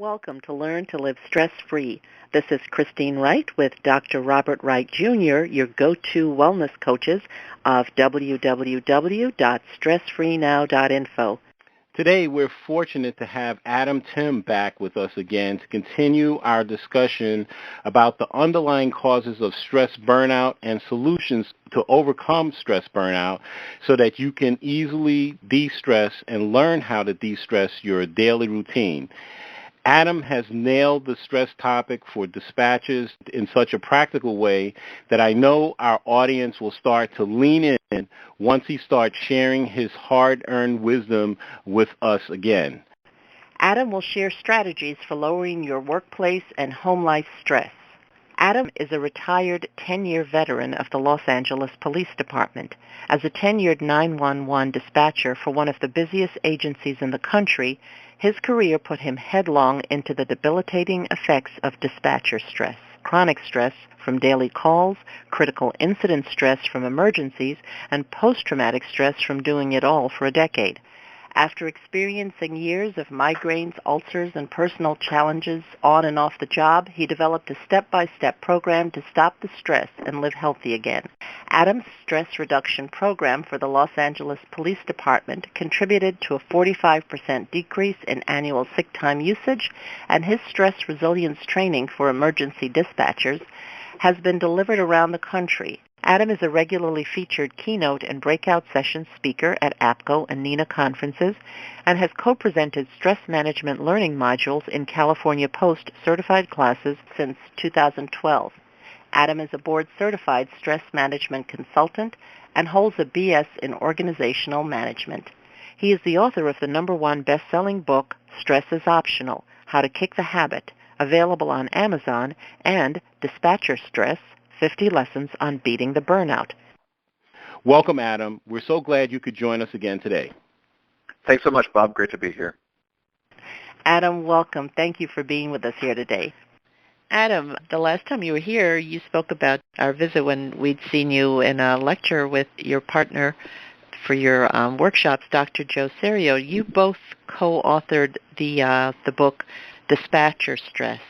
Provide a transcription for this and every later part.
welcome to Learn to Live Stress-Free. This is Christine Wright with Dr. Robert Wright Jr., your go-to wellness coaches of www.stressfreenow.info. Today, we're fortunate to have Timm back with us again to continue our discussion about the underlying causes of stress burnout and solutions to overcome stress burnout so that you can easily de-stress and learn how to de-stress your daily routine. Adam has nailed the stress topic for dispatchers in such a practical way that I know our audience will start to lean in once he starts sharing his hard-earned wisdom with us again. Adam will share strategies for lowering your workplace and home life stress. Adam is a retired 10-year veteran of the Los Angeles Police Department. As a tenured 911 dispatcher for one of the busiest agencies in the country, his career put him headlong into the debilitating effects of dispatcher stress, chronic stress from daily calls, critical incident stress from emergencies, and post-traumatic stress from doing it all for a decade. After experiencing years of migraines, ulcers, and personal challenges on and off the job, he developed a step-by-step program to stop the stress and live healthy again. Adam's stress reduction program for the Los Angeles Police Department contributed to a 45% decrease in annual sick time usage, and his stress resilience training for emergency dispatchers has been delivered around the country. Adam is a regularly featured keynote and breakout session speaker at APCO and NENA conferences and has co-presented stress management learning modules in California Post certified classes since 2012. Adam is a board-certified stress management consultant and holds a BS in organizational management. He is the author of the #1 best-selling book, Stress is Optional, How to Kick the Habit, available on Amazon, and Dispatcher Stress, 50 Lessons on Beating the Burnout. Welcome, Adam. We're so glad you could join us again today. Thanks so much, Bob. Great to be here. Adam, welcome. Thank you for being with us here today. Adam, the last time you were here, you spoke about our visit when we'd seen you in a lecture with your partner for your workshops, Dr. Joe Serio. You both co-authored the book Dispatcher Stress,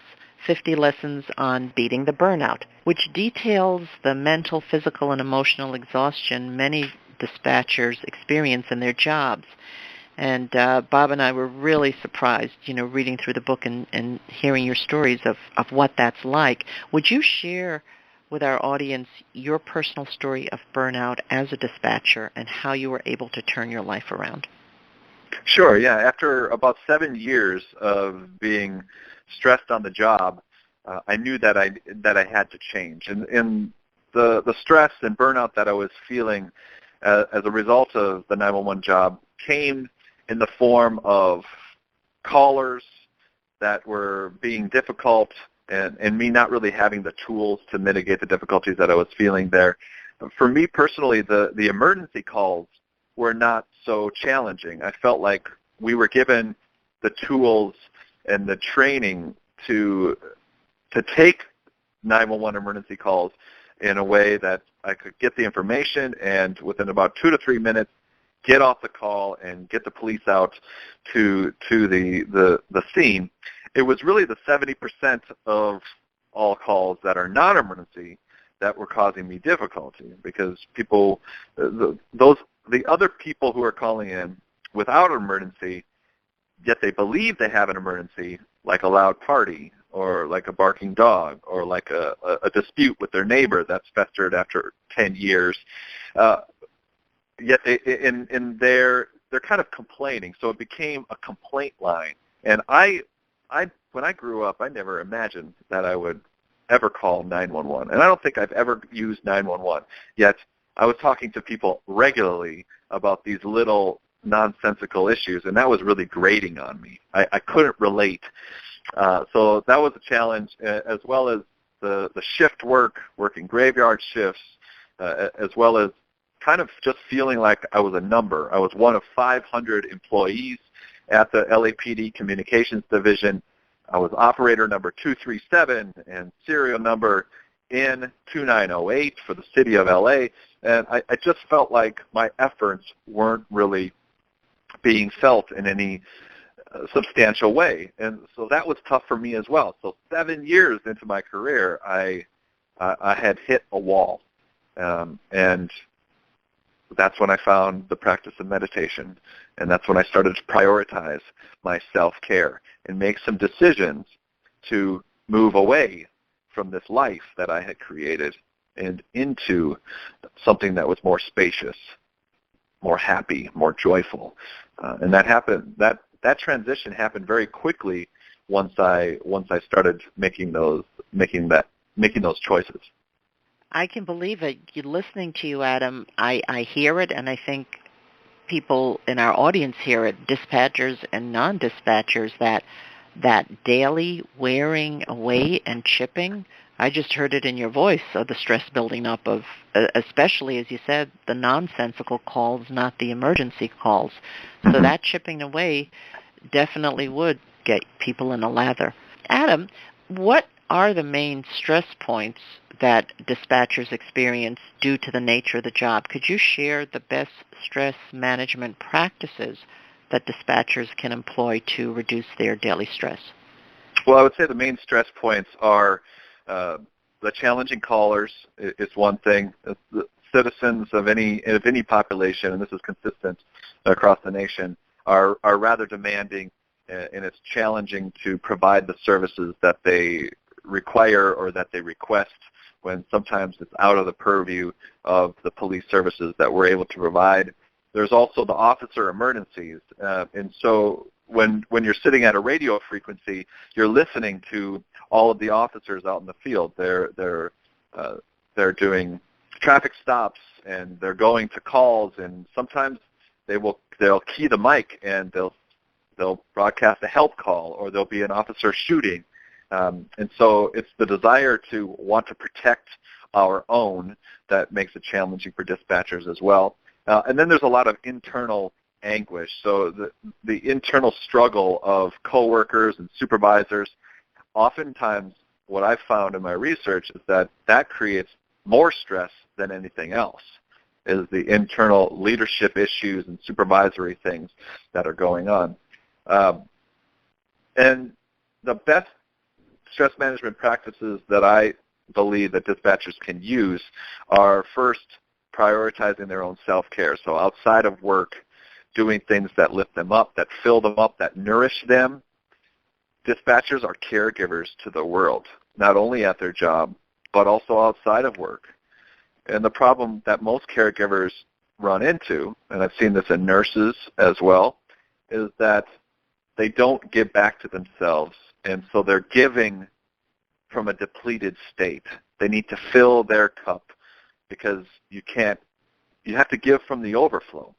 50 Lessons on Beating the Burnout, which details the mental, physical, and emotional exhaustion many dispatchers experience in their jobs. And Bob and I were really surprised, reading through the book and hearing your stories of what that's like. Would you share with our audience your personal story of burnout as a dispatcher and how you were able to turn your life around? Sure, yeah. After about 7 years of being stressed on the job, I knew that I had to change. And the stress and burnout that I was feeling as a result of the 911 job came in the form of callers that were being difficult and me not really having the tools to mitigate the difficulties that I was feeling there. For me personally, the emergency calls were not so challenging. I felt like we were given the tools and the training to take 911 emergency calls in a way that I could get the information and within about 2 to 3 minutes get off the call and get the police out to the scene. It was really the 70% of all calls that are non-emergency that were causing me difficulty because people, the other people who are calling in without an emergency, yet they believe they have an emergency, like a loud party or like a barking dog or like a dispute with their neighbor that's festered after 10 years. Yet they're kind of complaining, so it became a complaint line. And when I grew up, I never imagined that I would ever call 911, and I don't think I've ever used 911. Yet I was talking to people regularly about these little nonsensical issues, and that was really grating on me. I couldn't relate. So that was a challenge, as well as the shift work, working graveyard shifts, as well as kind of just feeling like I was a number. I was one of 500 employees at the LAPD Communications Division. I was operator number 237 and serial number N2908 for the city of LA, and I just felt like my efforts weren't really being felt in any substantial way. And so that was tough for me as well. So 7 years into my career, I had hit a wall. And that's when I found the practice of meditation. And that's when I started to prioritize my self-care and make some decisions to move away from this life that I had created and into something that was more spacious, more happy, more joyful. And that happened. That transition happened very quickly once I started making those choices. I can believe it. Listening to you, Adam, I hear it, and I think people in our audience hear it, dispatchers and non-dispatchers, that daily wearing away and chipping. I just heard it in your voice, of the stress building up of, especially, as you said, the nonsensical calls, not the emergency calls. So that chipping away definitely would get people in a lather. Adam, what are the main stress points that dispatchers experience due to the nature of the job? Could you share the best stress management practices that dispatchers can employ to reduce their daily stress? Well, I would say the main stress points are the challenging callers is one thing. The citizens of any population, and this is consistent across the nation, are rather demanding, and it's challenging to provide the services that they require or that they request, when sometimes it's out of the purview of the police services that we're able to provide. There's also the officer emergencies, and so when you're sitting at a radio frequency, you're listening to all of the officers out in the field. They're doing traffic stops, and they're going to calls, and sometimes they'll key the mic and they'll broadcast a help call, or there'll be an officer shooting. And so it's the desire to want to protect our own that makes it challenging for dispatchers as well. And then there's a lot of internal anguish. So the internal struggle of coworkers and supervisors, oftentimes what I've found in my research is that creates more stress than anything else, is the internal leadership issues and supervisory things that are going on. And the best stress management practices that I believe that dispatchers can use are, first, prioritizing their own self-care. So outside of work, doing things that lift them up, that fill them up, that nourish them. Dispatchers are caregivers to the world, not only at their job, but also outside of work. And the problem that most caregivers run into, and I've seen this in nurses as well, is that they don't give back to themselves, and so they're giving from a depleted state. They need to fill their cup because you have to give from the overflow.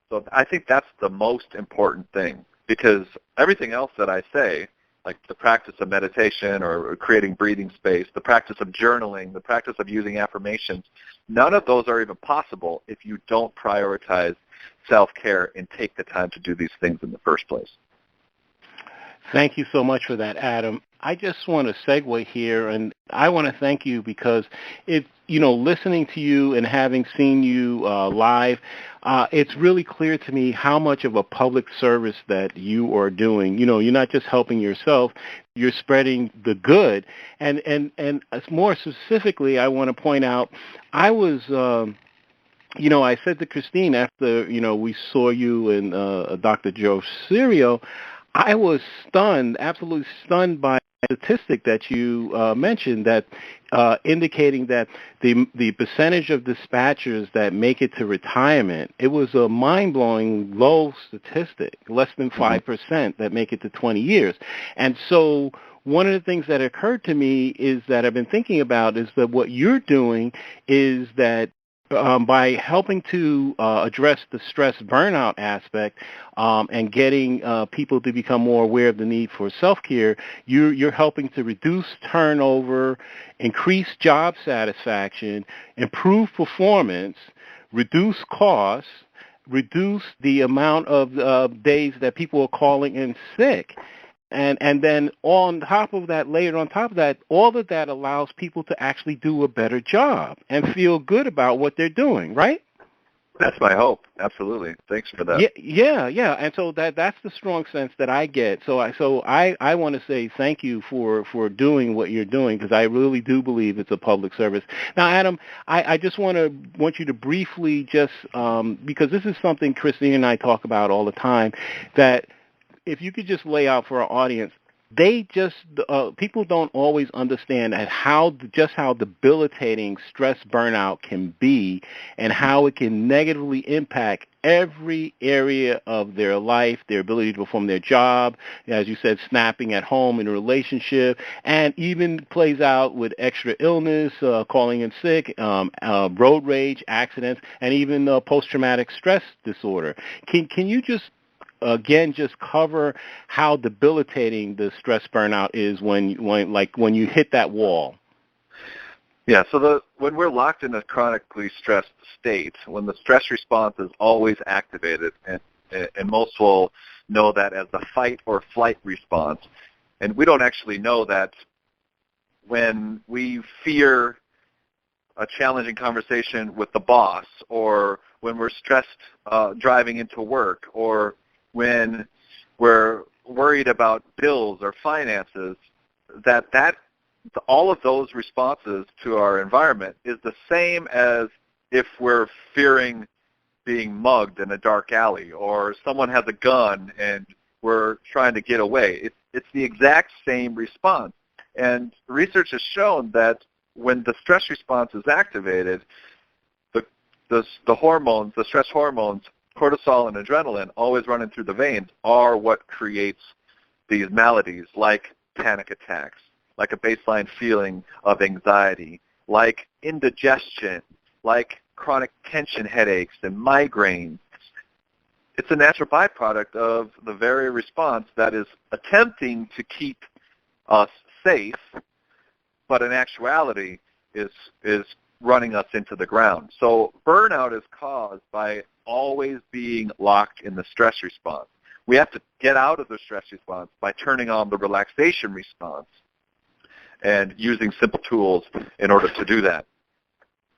So I think that's the most important thing, because everything else that I say, like the practice of meditation or creating breathing space, the practice of journaling, the practice of using affirmations, none of those are even possible if you don't prioritize self-care and take the time to do these things in the first place. Thank you so much for that, Adam. I just want to segue here, and I want to thank you because listening to you and having seen you live, it's really clear to me how much of a public service that you are doing. You're not just helping yourself, you're spreading the good. And more specifically, I want to point out, I was I said to Christine after, we saw you and Dr. Joe Serio, I was stunned, absolutely stunned by the statistic that you mentioned, that indicating that the percentage of dispatchers that make it to retirement, it was a mind-blowing low statistic, less than 5% that make it to 20 years. And so one of the things that occurred to me is that I've been thinking about is that what you're doing is that by helping to address the stress burnout aspect and getting people to become more aware of the need for self-care, you're helping to reduce turnover, increase job satisfaction, improve performance, reduce costs, reduce the amount of days that people are calling in sick. And then on top of that, all of that allows people to actually do a better job and feel good about what they're doing, right? That's my hope. Absolutely. Thanks for that. Yeah. And so that's the strong sense that I get. So I want to say thank you for doing what you're doing, because I really do believe it's a public service. Now, Adam, I just want you to briefly just because this is something Christine and I talk about all the time, that if you could just lay out for our audience, they just people don't always understand how debilitating stress burnout can be, and how it can negatively impact every area of their life, their ability to perform their job, as you said, snapping at home in a relationship, and even plays out with extra illness, calling in sick, road rage, accidents, and even post-traumatic stress disorder. Can you just again just cover how debilitating the stress burnout is when you hit that wall? Yeah, so when we're locked in a chronically stressed state, when the stress response is always activated, and most will know that as the fight or flight response, and we don't actually know that when we fear a challenging conversation with the boss, or when we're stressed driving into work, or when we're worried about bills or finances, that all of those responses to our environment is the same as if we're fearing being mugged in a dark alley, or someone has a gun and we're trying to get away. It's the exact same response. And research has shown that when the stress response is activated, the hormones, the stress hormones, cortisol and adrenaline, always running through the veins, are what creates these maladies like panic attacks, like a baseline feeling of anxiety, like indigestion, like chronic tension headaches and migraines. It's a natural byproduct of the very response that is attempting to keep us safe, but in actuality is running us into the ground. So burnout is caused by always being locked in the stress response. We have to get out of the stress response by turning on the relaxation response and using simple tools in order to do that.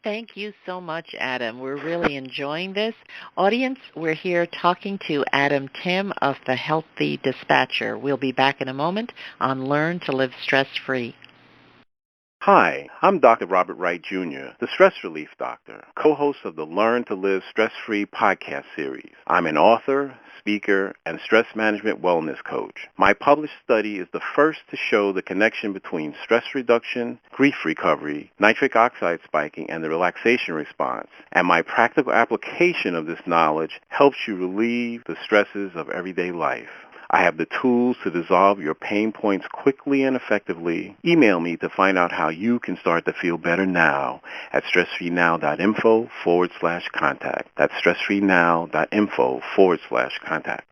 Thank you so much, Adam. We're really enjoying this. Audience, we're here talking to Adam Timm of the Healthy Dispatcher. We'll be back in a moment on Learn to Live Stress-Free. Hi, I'm Dr. Robert Wright, Jr., the Stress Relief Doctor, co-host of the Learn to Live Stress-Free podcast series. I'm an author, speaker, and stress management wellness coach. My published study is the first to show the connection between stress reduction, grief recovery, nitric oxide spiking, and the relaxation response. And my practical application of this knowledge helps you relieve the stresses of everyday life. I have the tools to dissolve your pain points quickly and effectively. Email me to find out how you can start to feel better now at stressfreenow.info/contact. That's stressfreenow.info/contact.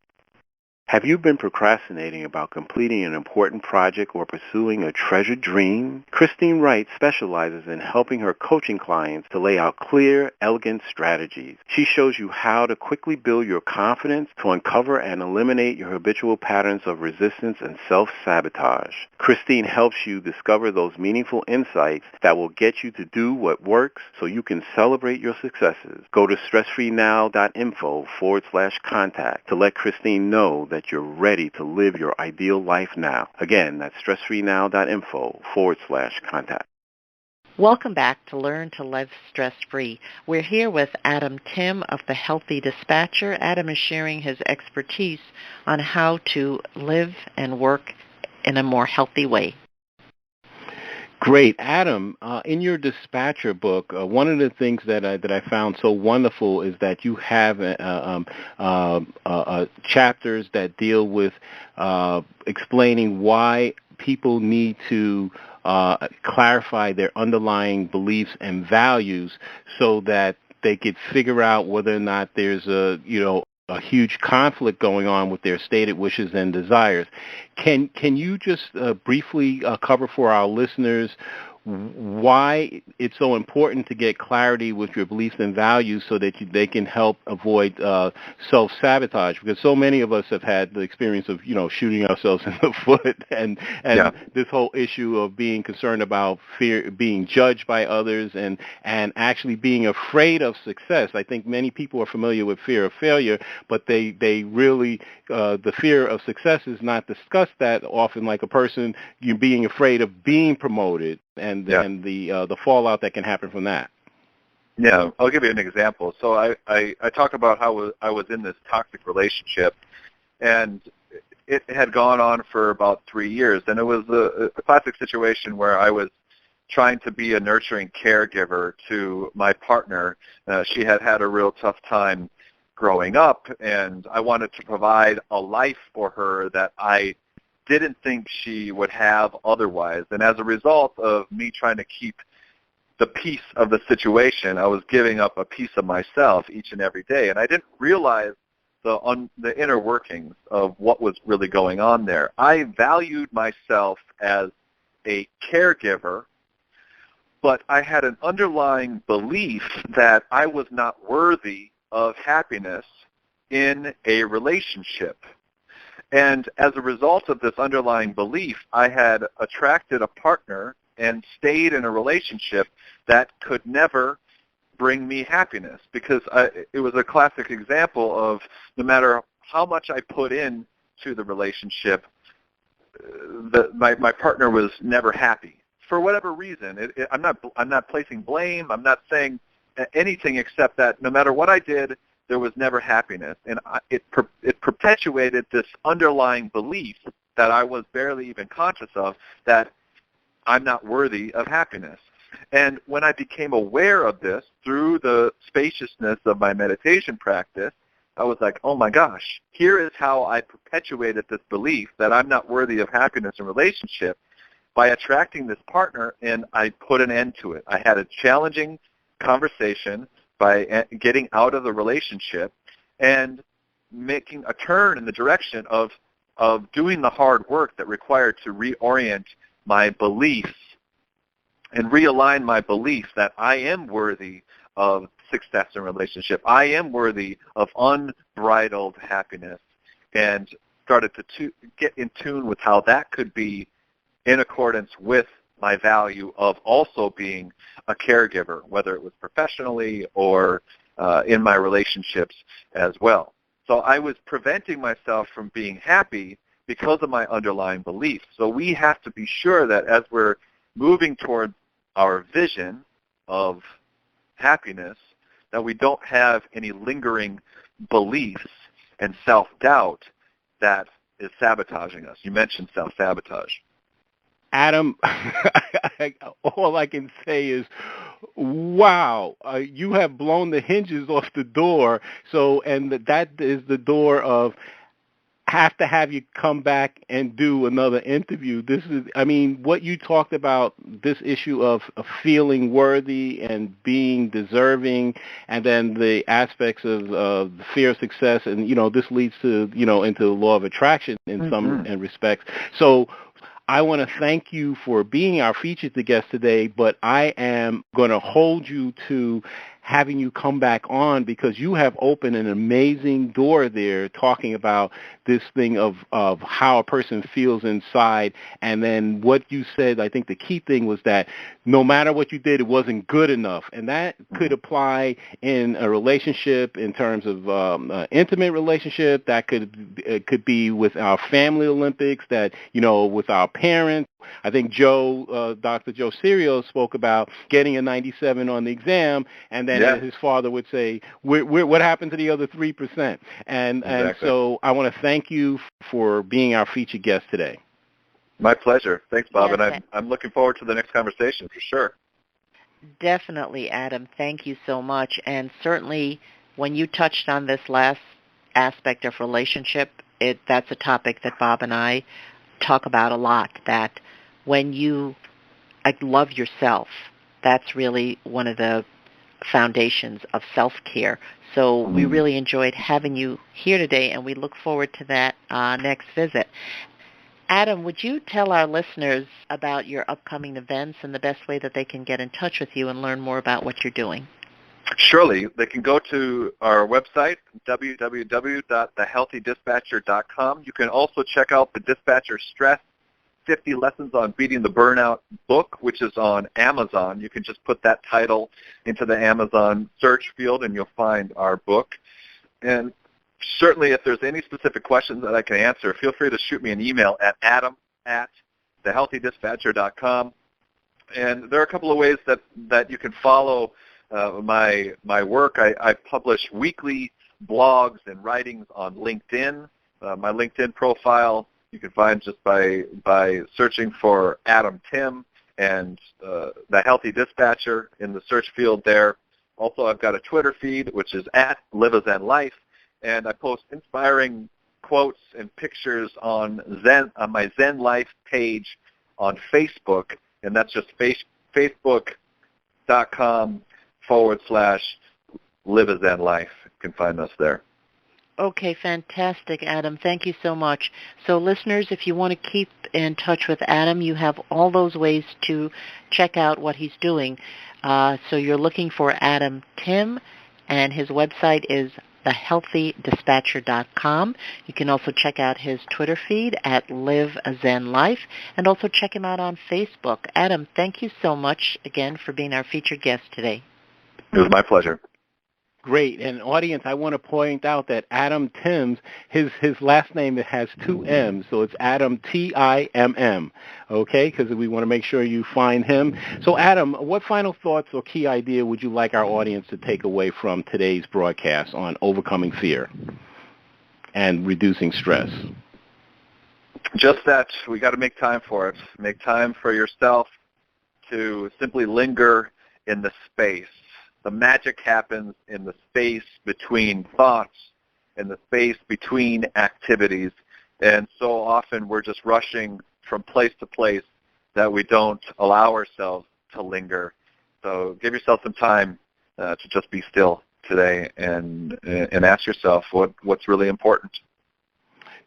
Have you been procrastinating about completing an important project or pursuing a treasured dream? Christine Wright specializes in helping her coaching clients to lay out clear, elegant strategies. She shows you how to quickly build your confidence, to uncover and eliminate your habitual patterns of resistance and self-sabotage. Christine helps you discover those meaningful insights that will get you to do what works so you can celebrate your successes. Go to stressfreenow.info/contact to let Christine know that you're ready to live your ideal life now. Again, that's stressfreenow.info/contact. Welcome back to Learn to Live Stress-Free. We're here with Adam Timm of the Healthy Dispatcher. Adam is sharing his expertise on how to live and work in a more healthy way. Great. Adam, in your Dispatcher book, one of the things that I found so wonderful is that you have chapters that deal with explaining why people need to clarify their underlying beliefs and values so that they could figure out whether or not there's a huge conflict going on with their stated wishes and desires. Can you just briefly cover for our listeners why it's so important to get clarity with your beliefs and values so that they can help avoid self-sabotage, because so many of us have had the experience of shooting ourselves in the foot, and this whole issue of being concerned about fear, being judged by others, and actually being afraid of success. I think many people are familiar with fear of failure, but they really the fear of success is not discussed that often, like a person you being afraid of being promoted and the fallout that can happen from that. Yeah, I'll give you an example. So I talk about how I was in this toxic relationship, and it had gone on for about 3 years, and it was a classic situation where I was trying to be a nurturing caregiver to my partner. She had had a real tough time growing up, and I wanted to provide a life for her that I didn't think she would have otherwise. And as a result of me trying to keep the peace of the situation, I was giving up a piece of myself each and every day. And I didn't realize the inner workings of what was really going on there. I valued myself as a caregiver, but I had an underlying belief that I was not worthy of happiness in a relationship. And as a result of this underlying belief, I had attracted a partner and stayed in a relationship that could never bring me happiness, because it was a classic example of no matter how much I put in to the relationship, my partner was never happy for whatever reason. I'm not placing blame. I'm not saying anything except that no matter what I did, there was never happiness, and it perpetuated this underlying belief that I was barely even conscious of, that I'm not worthy of happiness. And when I became aware of this through the spaciousness of my meditation practice, I was like, oh my gosh, here is how I perpetuated this belief that I'm not worthy of happiness in relationship by attracting this partner, and I put an end to it. I had a challenging conversation by getting out of the relationship and making a turn in the direction of doing the hard work that required to reorient my beliefs and realign my belief that I am worthy of success in relationship. I am worthy of unbridled happiness, and started to get in tune with how that could be in accordance with my value of also being a caregiver, whether it was professionally or in my relationships as well. So I was preventing myself from being happy because of my underlying beliefs. So we have to be sure that as we're moving toward our vision of happiness, that we don't have any lingering beliefs and self-doubt that is sabotaging us. You mentioned self-sabotage. Adam, all I can say is, wow, you have blown the hinges off the door. So, and that is the door of have to have you come back and do another interview. This is, I mean, what you talked about, this issue of feeling worthy and being deserving, and then the aspects of the fear of success, and, this leads to, into the law of attraction in some respects. So I want to thank you for being our featured guest today, but I am going to hold you to having you come back on, because you have opened an amazing door there, talking about this thing of how a person feels inside. And then what you said, I think the key thing was that no matter what you did, it wasn't good enough. And that could apply in a relationship, in terms of intimate relationship. That could be with our family Olympics, that, with our parents. I think Dr. Joe Serio spoke about getting a 97 on the exam, and then his father would say, what happened to the other 3%? And so I want to thank you for being our featured guest today. My pleasure. Thanks, Bob. Yes, and I'm looking forward to the next conversation for sure. Definitely, Adam. Thank you so much. And certainly when you touched on this last aspect of relationship, that's a topic that Bob and I talk about a lot, that when you love yourself, that's really one of the foundations of self-care. So we really enjoyed having you here today, and we look forward to that next visit. Adam, would you tell our listeners about your upcoming events and the best way that they can get in touch with you and learn more about what you're doing? Surely. They can go to our website, www.thehealthydispatcher.com. You can also check out the Dispatcher Stress 50 Lessons on Beating the Burnout book, which is on Amazon. You can just put that title into the Amazon search field and you'll find our book. And certainly if there's any specific questions that I can answer, feel free to shoot me an email at adam@thehealthydispatcher.com. And there are a couple of ways that you can follow my work. I publish weekly blogs and writings on LinkedIn. My LinkedIn profile you can find just by searching for Adam Timm and the Healthy Dispatcher in the search field there. Also, I've got a Twitter feed, which is at @LiveAZenLife, and I post inspiring quotes and pictures on my Zen Life page on Facebook, and that's just facebook.com/LiveAZenLife. You can find us there. Okay, fantastic, Adam. Thank you so much. So listeners, if you want to keep in touch with Adam, you have all those ways to check out what he's doing. So you're looking for Adam Timm, and his website is thehealthydispatcher.com. You can also check out his Twitter feed at LiveAZenLife, and also check him out on Facebook. Adam, thank you so much again for being our featured guest today. It was my pleasure. Great. And audience, I want to point out that Adam Timm, his last name has two M's, so it's Adam Timm, okay, because we want to make sure you find him. So Adam, what final thoughts or key idea would you like our audience to take away from today's broadcast on overcoming fear and reducing stress? Just that we got to make time for it. Make time for yourself to simply linger in the space. The magic happens in the space between thoughts, in the space between activities. And so often we're just rushing from place to place that we don't allow ourselves to linger. So give yourself some time to just be still today and ask yourself what's really important.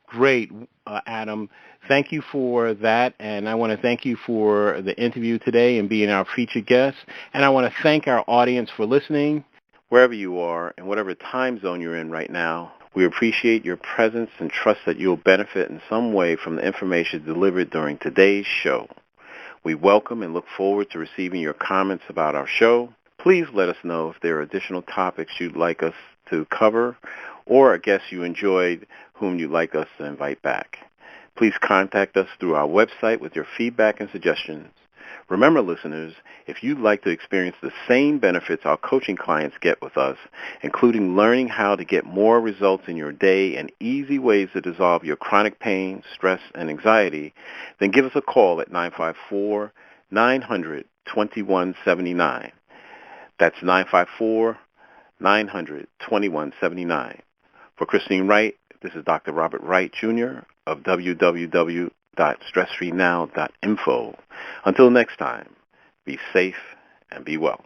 Great, Adam. Thank you for that, and I want to thank you for the interview today and being our featured guest. And I want to thank our audience for listening, wherever you are and whatever time zone you're in right now. We appreciate your presence and trust that you'll benefit in some way from the information delivered during today's show. We welcome and look forward to receiving your comments about our show. Please let us know if there are additional topics you'd like us to cover or a guest you enjoyed whom you'd like us to invite back. Please contact us through our website with your feedback and suggestions. Remember, listeners, if you'd like to experience the same benefits our coaching clients get with us, including learning how to get more results in your day and easy ways to dissolve your chronic pain, stress, and anxiety, then give us a call at 954-900-2179. That's 954-900-2179. For Christine Wright, this is Dr. Robert Wright, Jr. of www.stressfreenow.info. Until next time, be safe and be well.